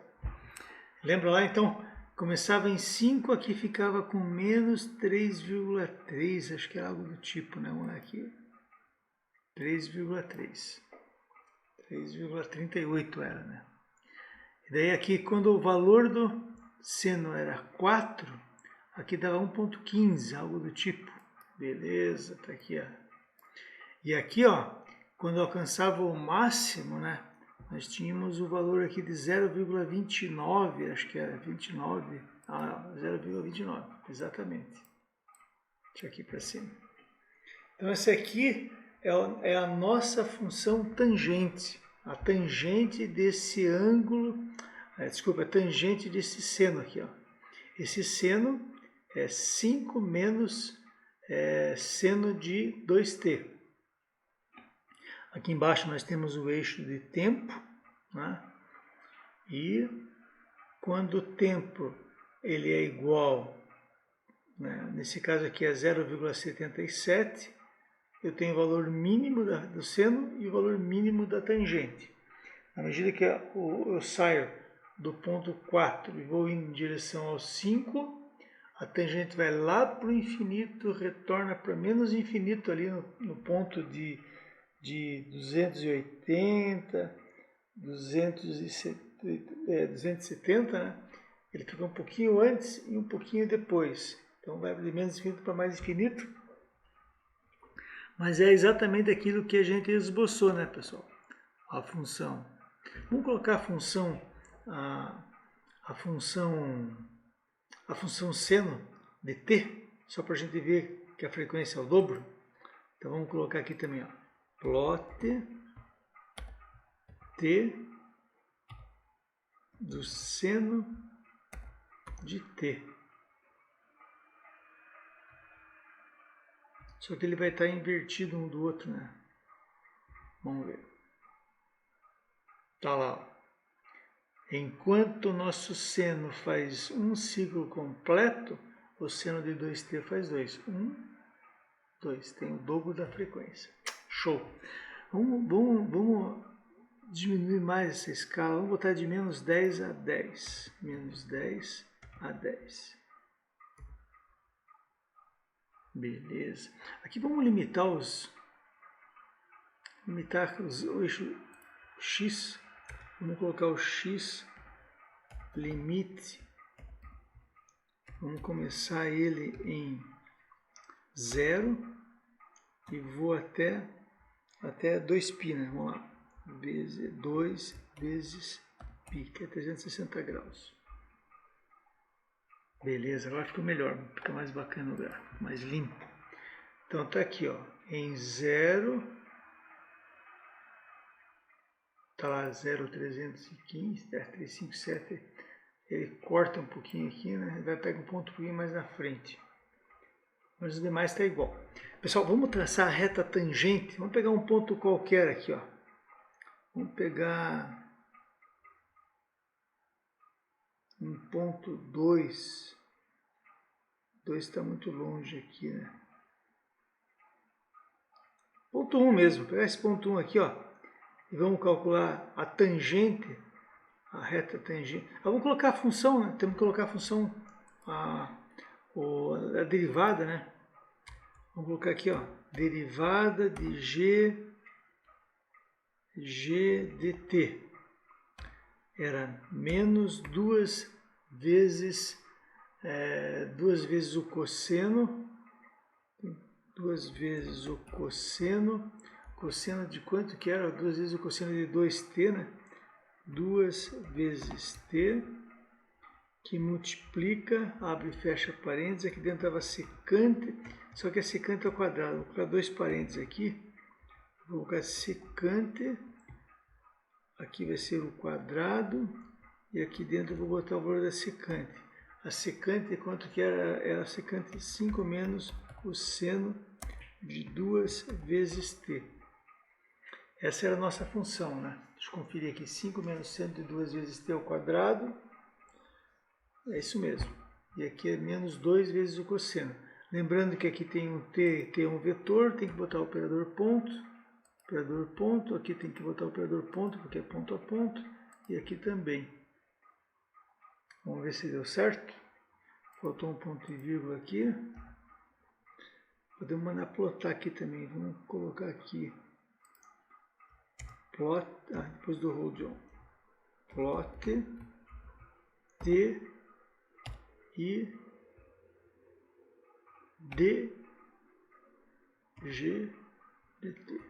Lembra lá, então, começava em 5, aqui ficava com menos 3,3, acho que é algo do tipo, né? Vamos lá aqui. 3,3. 3,38 era, né? E daí aqui, quando o valor do seno era 4, aqui dava 1,15, algo do tipo. Beleza, tá aqui, ó. E aqui, ó, quando alcançava o máximo, né? Nós tínhamos o valor aqui de 0,29, acho que era 29, 0,29, exatamente. Deixa aqui para cima. Então essa aqui é a nossa função tangente, a tangente desse ângulo, desculpa, a tangente desse seno aqui, ó. Esse seno é 5 menos seno de 2t. Aqui embaixo nós temos o eixo de tempo, né? E quando o tempo ele é igual, né? Nesse caso aqui é 0,77, eu tenho o valor mínimo do seno e o valor mínimo da tangente. À medida que eu saio do ponto 4 e vou em direção ao 5, a tangente vai lá para o infinito, retorna para menos infinito ali no ponto de 280, 270, né? Ele fica um pouquinho antes e um pouquinho depois. Então vai de menos infinito para mais infinito. Mas é exatamente aquilo que a gente esboçou, né, pessoal? A função. Vamos colocar a função seno de t, só para a gente ver que a frequência é o dobro. Então vamos colocar aqui também, ó. Plot t do seno de t. Só que ele vai estar invertido um do outro, né? Vamos ver. Tá lá, ó. Enquanto o nosso seno faz um ciclo completo, o seno de 2t faz 2. 1, 2. Tem o dobro da frequência. Show! Vamos diminuir mais essa escala. Vamos botar de menos 10 a 10. Menos 10 a 10. Beleza. Aqui vamos limitar o eixo x. Vamos colocar o x limite. Vamos começar ele em 0 e vou até 2π, né? Vamos lá. 2 vezes π, que é 360 graus. Beleza, agora ficou melhor, fica mais bacana o gráfico, mais limpo. Então tá aqui, ó, em 0, tá lá 0,315, 357, ele corta um pouquinho aqui, né? Vai pegar um ponto um pouquinho mais na frente. Mas os demais está igual. Pessoal, vamos traçar a reta tangente. Vamos pegar um ponto qualquer aqui, ó. Vamos pegar um ponto 2. 2 está muito longe aqui, né? Ponto 1 mesmo. Pegar esse ponto 1 aqui, ó. E vamos calcular a tangente, a reta tangente. Vamos colocar a função, né? Temos que colocar a função, a derivada, né? Vamos colocar aqui, ó, derivada de g dt era menos 2 vezes o cosseno, 2 vezes o cosseno de quanto que era? 2 vezes o cosseno de 2t, né? 2 vezes t, que multiplica, abre e fecha parênteses, aqui dentro estava secante, só que é secante ao quadrado. Vou colocar 2 parênteses aqui, vou colocar secante, aqui vai ser o quadrado, e aqui dentro eu vou botar o valor da secante. A secante, quanto que era? Era a secante 5 menos o seno de 2 vezes t. Essa era a nossa função, né? Deixa eu conferir aqui, 5 menos seno de 2 vezes t ao quadrado. É isso mesmo. E aqui é menos 2 vezes o cosseno. Lembrando que aqui tem um t é um vetor, tem que botar o operador ponto. Operador ponto, aqui tem que botar o operador ponto, porque é ponto a ponto. E aqui também. Vamos ver se deu certo. Faltou um ponto e vírgula aqui. Podemos mandar plotar aqui também. Vamos colocar aqui. Plot, depois do hold on. Plot t e dg dt.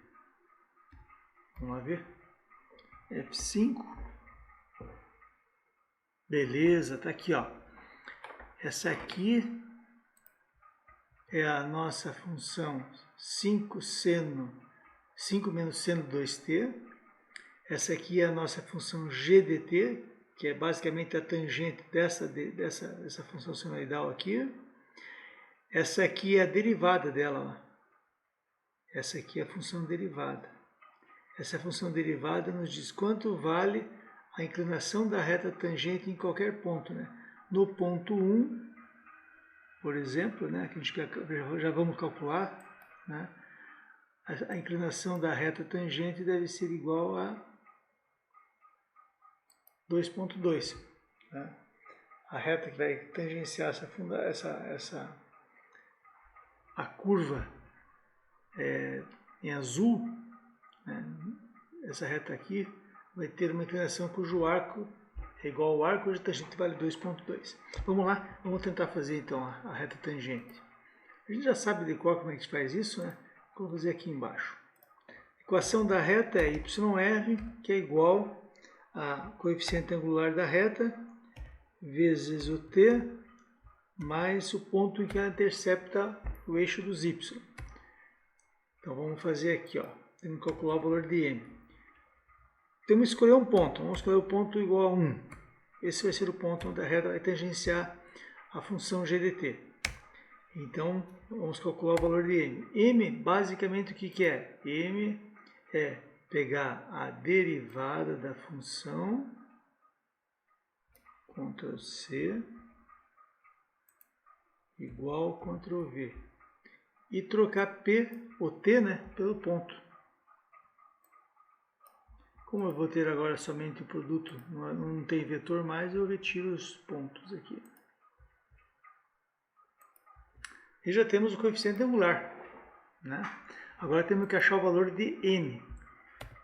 Vamos lá ver. F5. Beleza, tá aqui, ó. Essa aqui é a nossa função 5 menos seno 2t. Essa aqui é a nossa função g dt, que é basicamente a tangente dessa função senoidal aqui. Essa aqui é a derivada dela. Ó. Essa aqui é a função derivada. Essa função derivada nos diz quanto vale a inclinação da reta tangente em qualquer ponto. Né? No ponto 1, por exemplo, né, que a gente já vamos calcular, né, a inclinação da reta tangente deve ser igual a 2,2. Né? A reta que vai tangenciar a curva em azul, né? Essa reta aqui vai ter uma inclinação cujo arco é igual ao arco, hoje a tangente vale 2,2. Vamos lá, vamos tentar fazer então a reta tangente. A gente já sabe de qual como é que a gente faz isso, né? Vou fazer aqui embaixo. A equação da reta é yr, que é igual a coeficiente angular da reta vezes o t mais o ponto em que ela intercepta o eixo dos y. Então vamos fazer aqui, ó. Temos que calcular o valor de m. Temos que escolher um ponto. Vamos escolher o ponto igual a 1. Esse vai ser o ponto onde a reta vai tangenciar a função g dt. Então vamos calcular o valor de m. M, basicamente, o que é? M é pegar a derivada da função, Ctrl C, igual Ctrl V, e trocar P, o T, né, pelo ponto. Como eu vou ter agora somente o produto, não tem vetor mais, eu retiro os pontos aqui. E já temos o coeficiente angular. Né? Agora temos que achar o valor de n.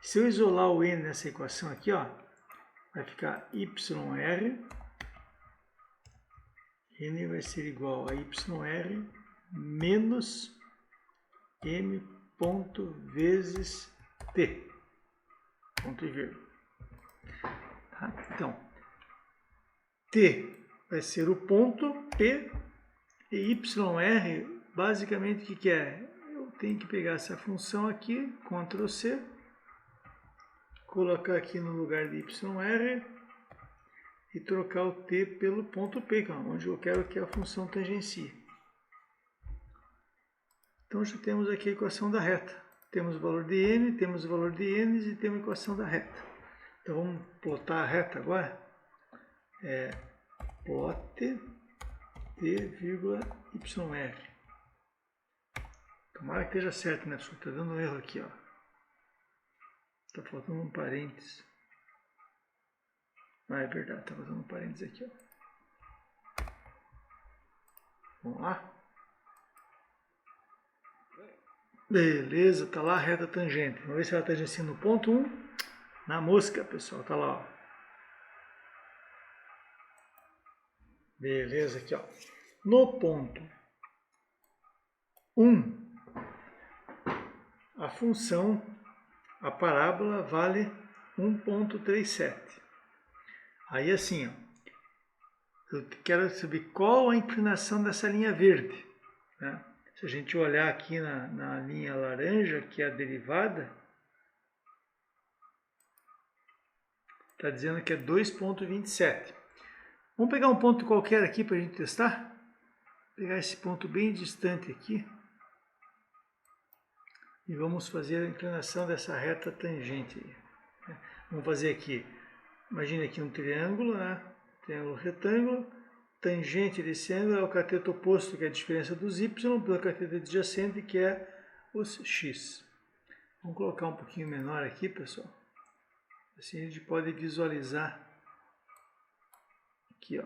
Se eu isolar o n nessa equação aqui, ó, vai ficar yr, n vai ser igual a yr menos m ponto vezes t. Ponto e vírgula. Tá? Então, t vai ser o ponto P e yr, basicamente, o que é? Eu tenho que pegar essa função aqui, Ctrl C, colocar aqui no lugar de yr e trocar o t pelo ponto P, onde eu quero que a função tangencie. Então já temos aqui a equação da reta. Temos o valor de n, temos o valor de n e temos a equação da reta. Então vamos plotar a reta agora. Plot t, yr. Tomara que esteja certo, né, pessoal? Está dando um erro aqui, ó. Está faltando um parênteses. Ah, é verdade, está faltando um parênteses aqui, ó. Vamos lá. Beleza, tá lá a reta tangente. Vamos ver se ela tangencia no ponto 1. Na mosca, pessoal, tá lá, ó. Beleza, aqui, ó. No ponto 1, a função, a parábola vale 1,37. Aí assim, ó, eu quero saber qual a inclinação dessa linha verde, né? Se a gente olhar aqui na linha laranja, que é a derivada, está dizendo que é 2,27. Vamos pegar um ponto qualquer aqui para a gente testar? Vou pegar esse ponto bem distante aqui. E vamos fazer a inclinação dessa reta tangente aí. Vamos fazer aqui, imagine aqui um triângulo, né? Triângulo retângulo. Tangente desse ângulo é o cateto oposto, que é a diferença dos y, pelo cateto adjacente, que é os x. Vamos colocar um pouquinho menor aqui, pessoal. Assim a gente pode visualizar. Aqui, ó.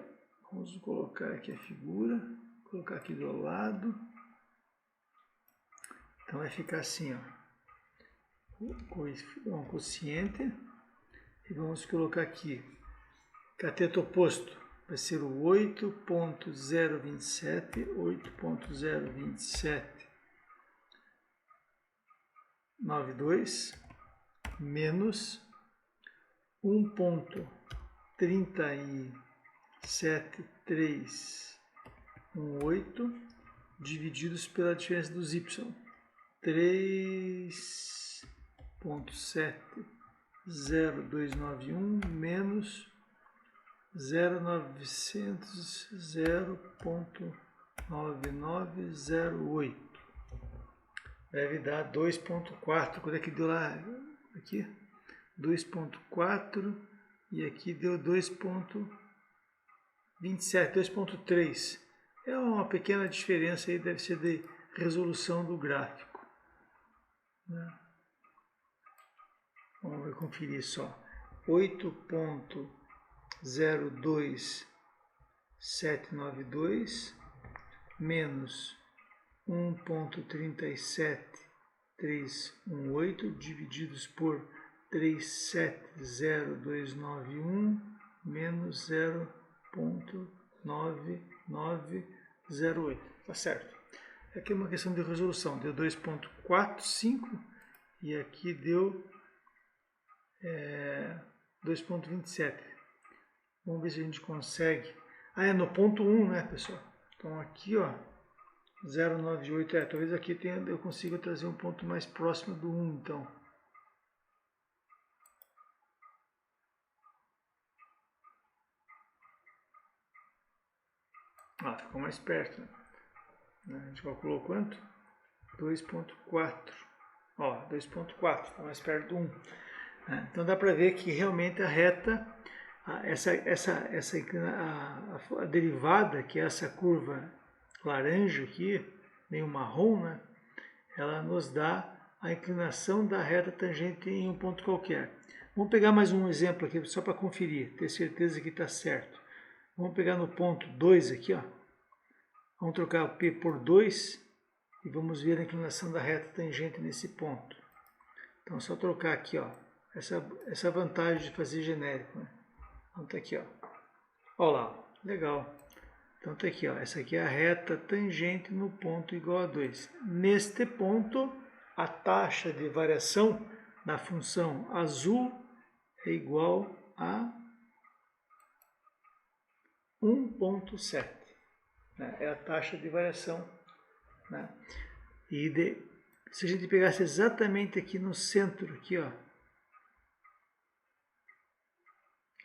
Vamos colocar aqui a figura, colocar aqui do lado. Então vai ficar assim, ó. Um quociente. E vamos colocar aqui. Cateto oposto vai ser o 8.027, 8.02792 menos 1.37318 divididos pela diferença dos y. 3.70291 menos 0.9908 deve dar 2.4. Quando é que deu lá? Aqui 2.4 e aqui deu 2.27, 2.3. É uma pequena diferença aí, deve ser de resolução do gráfico, né? Vamos conferir só. 8.02792 menos 1.37318 divididos por 3.70291 menos 0.9908. Tá certo. Aqui é uma questão de resolução. Deu 2.45 e aqui deu 2.27. Vamos ver se a gente consegue. Ah, é no ponto 1, né, pessoal? Então aqui, ó, 0,98. Talvez aqui eu consiga trazer um ponto mais próximo do 1, então. Ah, ficou mais perto, né? A gente calculou quanto? 2.4. Ó, 2.4, está mais perto do 1. Então dá para ver que realmente a reta, a derivada, que é essa curva laranja aqui, meio marrom, né? Ela nos dá a inclinação da reta tangente em um ponto qualquer. Vamos pegar mais um exemplo aqui, só para conferir, ter certeza que está certo. Vamos pegar no ponto 2 aqui, ó. Vamos trocar o P por 2 e vamos ver a inclinação da reta tangente nesse ponto. Então é só trocar aqui, ó. Essa vantagem de fazer genérico, né? Então tá aqui, ó. Olha lá, legal. Então tá aqui, ó. Essa aqui é a reta tangente no ponto igual a 2. Neste ponto, a taxa de variação da função azul é igual a 1,7. Né? É a taxa de variação, né? E se a gente pegasse exatamente aqui no centro, aqui, ó,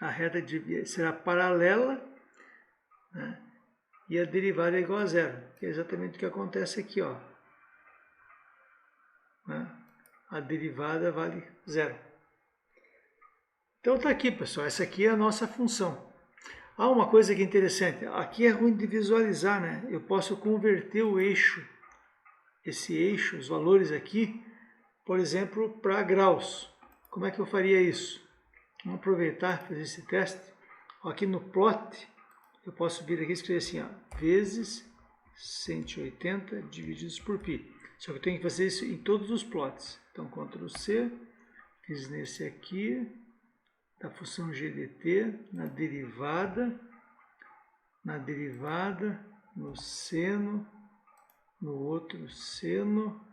a reta será paralela, né? E a derivada é igual a zero, que é exatamente o que acontece aqui, ó, né? A derivada vale zero. Então tá aqui, pessoal, essa aqui é a nossa função. Ah, uma coisa que é interessante, aqui é ruim de visualizar, né? Eu posso converter o eixo, esse eixo, os valores aqui, por exemplo, para graus. Como é que eu faria isso? Vamos aproveitar e fazer esse teste. Aqui no plot, eu posso vir aqui e escrever assim, ó, vezes 180 divididos por π. Só que eu tenho que fazer isso em todos os plots. Então, Ctrl C, fiz nesse aqui, da função GDT, na derivada, no seno, no outro seno,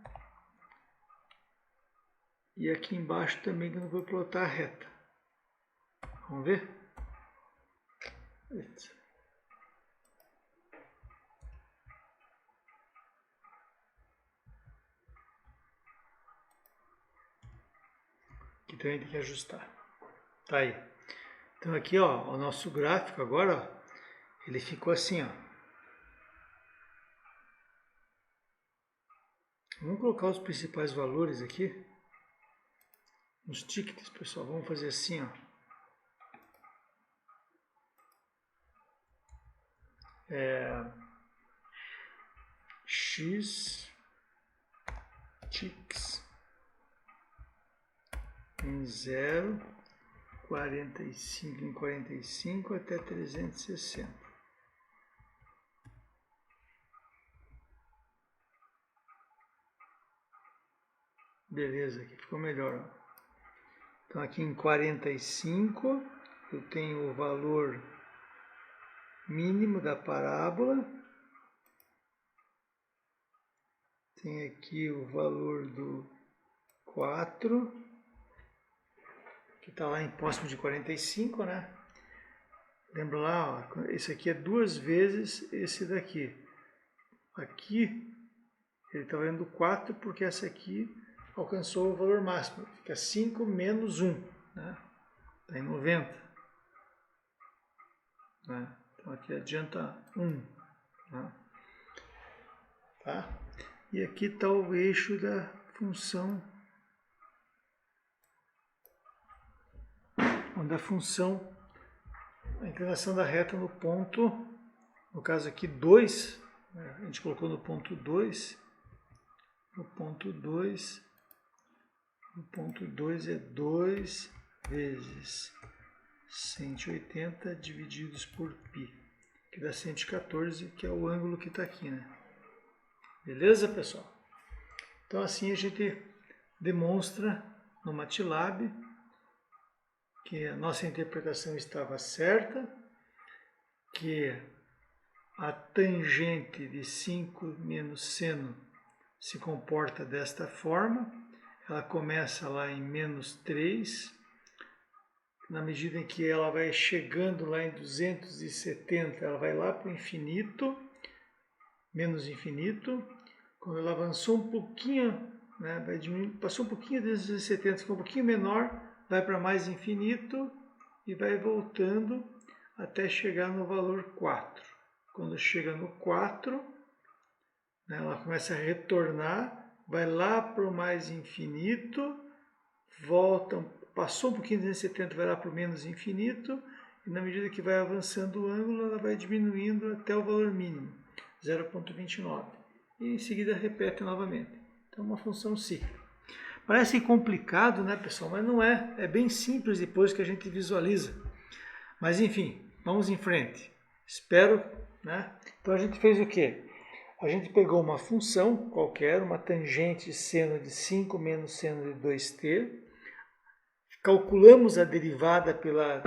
e aqui embaixo também que eu não vou plotar a reta. Vamos ver? Aqui também tem que ajustar. Tá aí. Então aqui, ó, o nosso gráfico agora, ó, ele ficou assim, ó. Vamos colocar os principais valores aqui. Nos tickets, pessoal, vamos fazer assim, ó. X ticks em 0, 45 em 45 até 360. Beleza, aqui ficou melhor, ó. Então aqui em 45 eu tenho o valor mínimo da parábola. Tem aqui o valor do 4, que está lá em próximo de 45, né? Lembra lá, ó, esse aqui é 2 vezes esse daqui. Aqui ele está valendo 4 porque essa aqui alcançou o valor máximo. Fica 5 menos 1, né? Está em 90. Né? Então aqui adianta 1. Né? Tá? E aqui está o eixo da função, onde a função, a inclinação da reta no ponto, no caso aqui 2, né? A gente colocou no ponto 2, no ponto 2 é 2 vezes 180 divididos por π, que dá 114, que é o ângulo que está aqui, né? Beleza, pessoal? Então assim a gente demonstra no MATLAB que a nossa interpretação estava certa, que a tangente de 5 menos seno se comporta desta forma. Ela começa lá em menos 3, na medida em que ela vai chegando lá em 270, ela vai lá para o infinito, menos infinito. Quando ela avançou um pouquinho, né, vai diminuir, passou um pouquinho de 270, ficou um pouquinho menor, vai para mais infinito e vai voltando até chegar no valor 4. Quando chega no 4, né, ela começa a retornar, vai lá para o mais infinito, volta, passou um pouquinho de 270, vai lá para o menos infinito, e na medida que vai avançando o ângulo, ela vai diminuindo até o valor mínimo, 0,29. E em seguida repete novamente. Então é uma função cíclica. Parece complicado, né, pessoal? Mas não é. É bem simples depois que a gente visualiza. Mas enfim, vamos em frente. Espero, né? Então a gente fez o quê? A gente pegou uma função qualquer, uma tangente seno de 5 menos seno de 2t, calculamos a derivada pela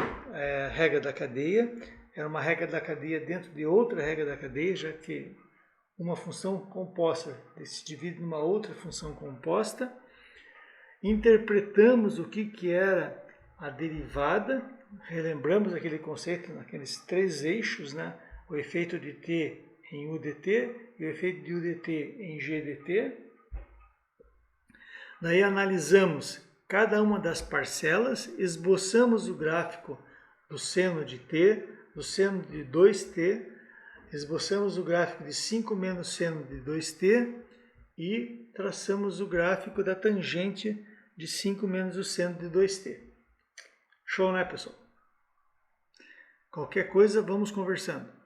regra da cadeia, era uma regra da cadeia dentro de outra regra da cadeia, já que uma função composta se divide numa outra função composta. Interpretamos o que era a derivada, relembramos aquele conceito naqueles 3 eixos, né? O efeito de t em UDT e o efeito de UDT em GDT. Daí analisamos cada uma das parcelas, esboçamos o gráfico do seno de t, do seno de 2t, esboçamos o gráfico de 5 menos seno de 2t e traçamos o gráfico da tangente de 5 menos o seno de 2t. Show, né, pessoal? Qualquer coisa, vamos conversando.